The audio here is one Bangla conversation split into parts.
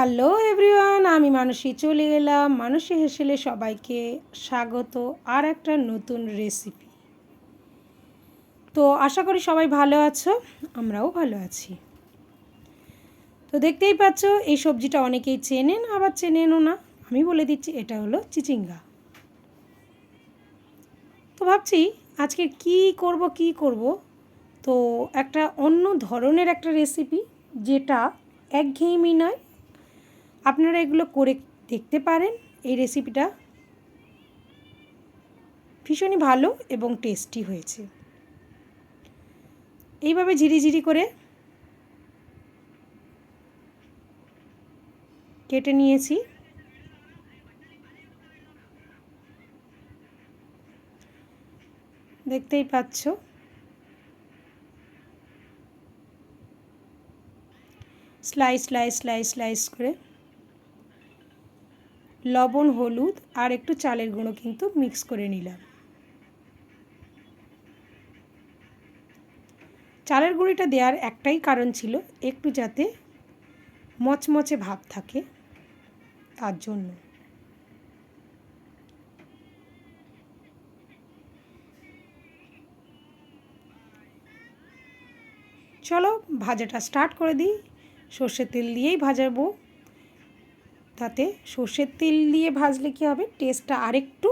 হ্যালো এভরিওয়ান, আমি মানসী চলে গেলাম। মানসী হেসেলে সবাইকে স্বাগত আর একটা নতুন রেসিপি। তো আশা করি সবাই ভালো আছো, আমরাও ভালো আছি। তো দেখতেই পাচ্ছ এই সবজিটা অনেকেই চেনেন আবার চেনেনও না। আমি বলে দিচ্ছি এটা হলো চিচিঙ্গা। তো ভাবছি আজকে কি করব। তো একটা অন্য ধরনের একটা রেসিপি, যেটা একঘেয়েমি নয়। আপনারা এগুলো করে দেখতে পারেন। এই রেসিপিটা ভীষণই ভালো এবং টেস্টি হয়েছে। এইভাবে ঝিরিঝিরি করে কেটে নিয়েছি। দেখতেই পাচ্ছ। স্লাইস স্লাইস স্লাইস স্লাইস করে লবণ, হলুদ আর একটু চালের গুঁড়ো কিন্তু মিক্স করে নিলাম। চালের গুঁড়িটা দেওয়ার একটাই কারণ ছিল, একটু যাতে মচমচে ভাব থাকে, তার জন্য। চলো ভাজাটা স্টার্ট করে দিই। সর্ষের তেল দিয়েই ভাজাবো। তাতে সর্ষের তেল দিয়ে ভাজলে কী হবে, টেস্টটা আরেকটু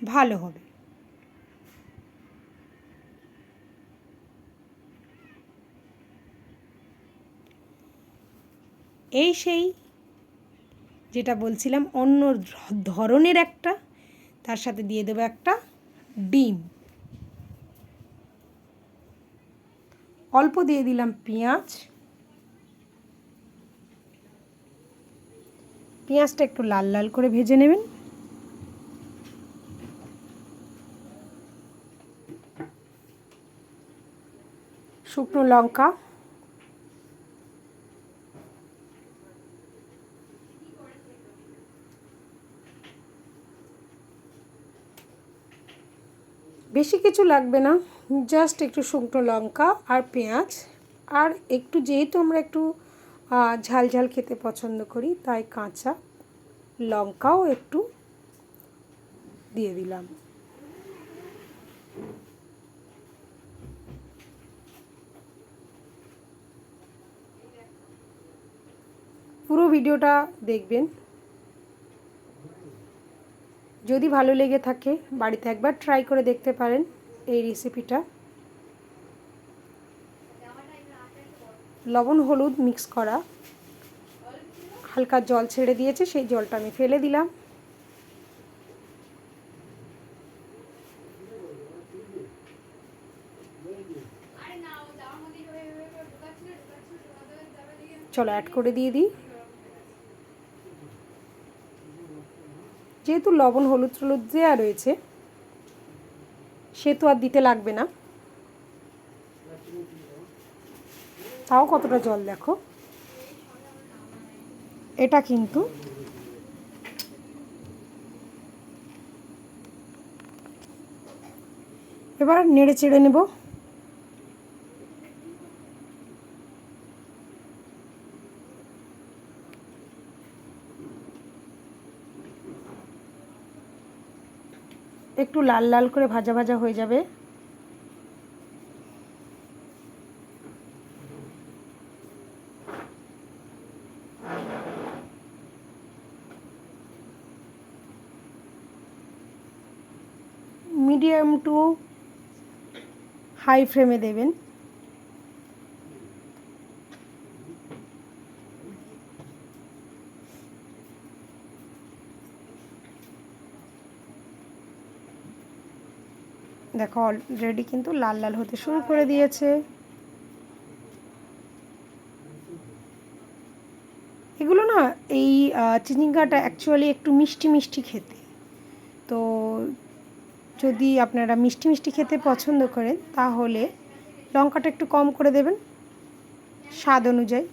ভালো হবে। এই সেই যেটা বলছিলাম, অন্য ধরনের একটা, তার সাথে দিয়ে দেবো একটা ডিম। অল্প দিয়ে দিলাম পেঁয়াজ। পেঁয়াজটা একটু লাল লাল করে ভেজে নেবেন। শুকনো লঙ্কা, বেশি কিছু লাগবে না, জাস্ট একটু শুকনো লঙ্কা আর পেঁয়াজ, আর একটু, যেহেতু আমরা একটু ঝাল ঝাল খেতে পছন্দ করি, তাই কাঁচা লঙ্কাও একটু দিয়ে দিলাম। পুরো ভিডিওটা দেখবেন। যদি ভালো লেগে থাকে বাড়িতে একবার ট্রাই করে দেখতে পারেন এই রেসিপিটা। লবণ হলুদ মিক্স করা, হালকা জল ছেড়ে দিয়েছে, সেই জলটা আমি ফেলে দিলাম। চলো অ্যাড করে দিয়ে দিই। যেহেতু লবণ হলুদ টলুদ দেওয়া রয়েছে, সে তো আর দিতে লাগবে না। তাও কতটা জল দেখো। এটা কিন্তু এবার নেড়ে চেড়ে নেব। একটু লাল লাল করে ভাজা ভাজা হয়ে যাবে। মিডিয়াম টু হাই ফ্লেমে দেবেন। দেখো অলরেডি কিন্তু লাল লাল হতে শুরু করে দিয়েছে। এগুলো না, এই চিচিঙ্গাটা অ্যাকচুয়ালি একটু মিষ্টি মিষ্টি খেতে। তো যদি আপনারা মিষ্টি মিষ্টি খেতে পছন্দ করেন, তাহলে লঙ্কাটা একটু কম করে দেবেন স্বাদ অনুযায়ী।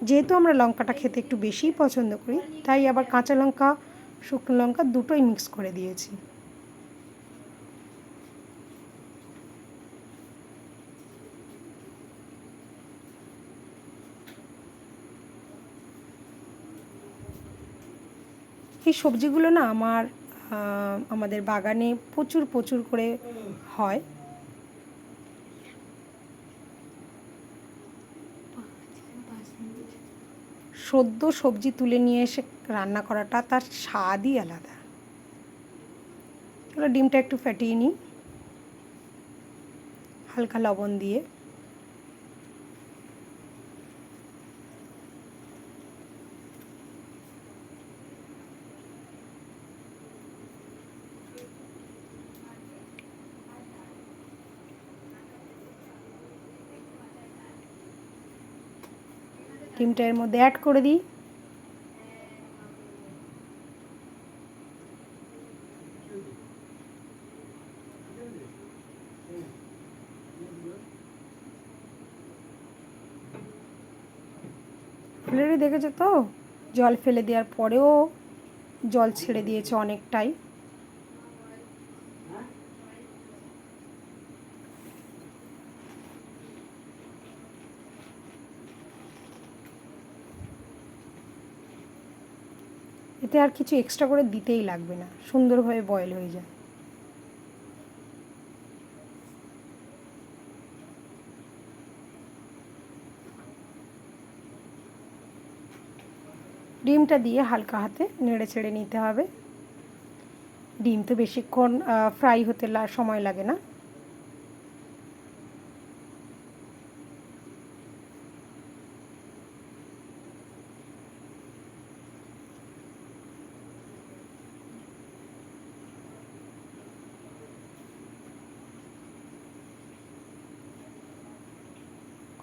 যেহেতু আমরা লঙ্কাটা খেতে একটু বেশিই পছন্দ করি, তাই আবার কাঁচা লঙ্কা শুকনো লঙ্কা দুটোই মিক্স করে দিয়েছি। এই সবজিগুলো না আমাদের বাগানে প্রচুর প্রচুর করে হয়। সদ্য সবজি তুলে নিয়ে এসে রান্না করাটা তার স্বাদই আলাদা। চলো ডিমটা একটু ফাটিয়ে নিই হালকা লবণ দিয়ে। ডিমটা এর মধ্যে অ্যাড করে দিই। অলরেডি দেখেছো তো জল ফেলে দেওয়ার পরেও জল ছেড়ে দিয়েছে অনেকটাই। এতে আর কিছু এক্সট্রা করে দিতেই লাগবে না, সুন্দরভাবে বয়েল হয়ে যায়। ডিমটা দিয়ে হালকা হাতে নেড়ে ছেড়ে নিতে হবে। ডিম তো বেশিক্ষণ ফ্রাই হতে সময় লাগে না।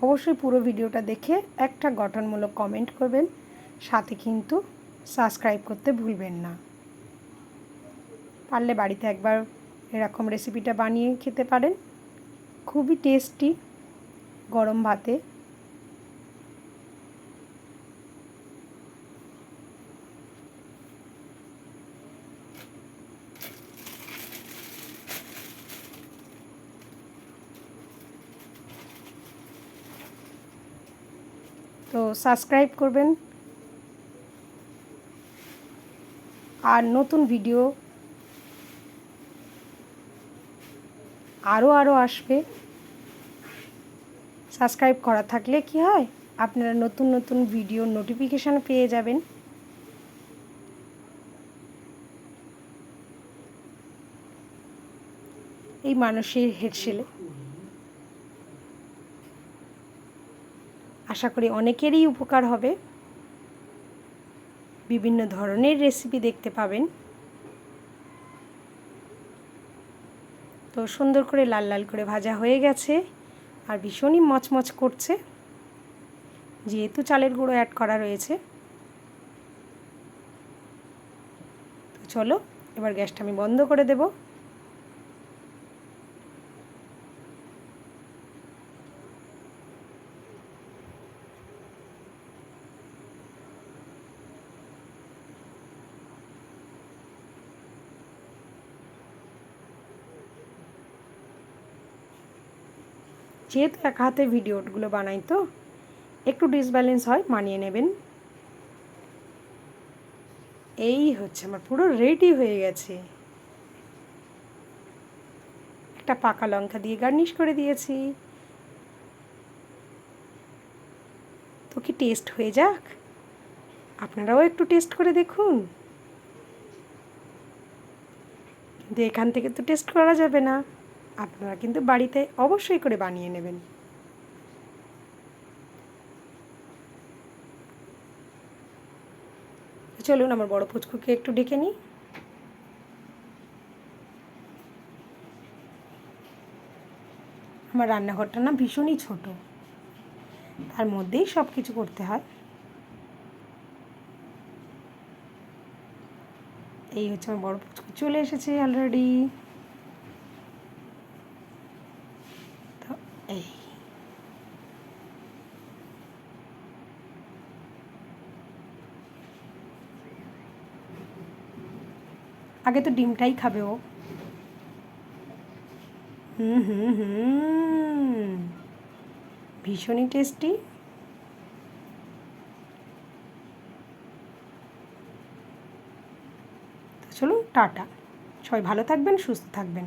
অবশ্যই পুরো ভিডিওটা দেখে একটা গঠনমূলক কমেন্ট করবেন, সাথে কিন্তু সাবস্ক্রাইব করতে ভুলবেন না। পারলে বাড়িতে একবার এরকম রেসিপিটা বানিয়ে খেতে পারেন, খুবই টেস্টি গরম ভাতে। তো সাবস্ক্রাইব করবেন, আর নতুন ভিডিও আরও আসবে। সাবস্ক্রাইব করা থাকলে কি হয়, আপনারা নতুন নতুন ভিডিওর নোটিফিকেশান পেয়ে যাবেন। এই মানসিক হেরসেলে আশা করি অনেকেরই উপকার হবে। বিভিন্ন ধরনের রেসিপি দেখতে পাবেন। তো সুন্দর করে লাল লাল করে ভাজা হয়ে গেছে আর ভীষণই মচমচ করছে, যেহেতু চালের গুঁড়ো অ্যাড করা রয়েছে। তো চলো এবার গ্যাসটা আমি বন্ধ করে দেব। যেহেতু এক হাতে ভিডিওগুলো বানাই তো একটু ডিসব্যালেন্স হয়, মানিয়ে নেবেন। এই হচ্ছে আমার পুরো রেডি হয়ে গেছে। একটা পাকা লঙ্কা দিয়ে গার্নিশ করে দিয়েছি। তো কি টেস্ট হয়ে যাক, আপনারাও একটু টেস্ট করে দেখুন। কিন্তু এখান থেকে তো টেস্ট করা যাবে না, আপনারা কিন্তু বাড়িতে অবশ্যই করে বানিয়ে নেবেন। চলুন আমার বড় পুচকুকে একটু ডেকে নিই। আমার রান্নাঘরটা না ভীষণই ছোট, তার মধ্যেই সব কিছু করতে হয়। এই হচ্ছে আমার বড় পুচকু চলে এসেছে অলরেডি। তো এই আগে তো ডিমটাই খাবে ও। ভীষণই টেস্টি। চলুন টাটা, সবাই ভালো থাকবেন, সুস্থ থাকবেন।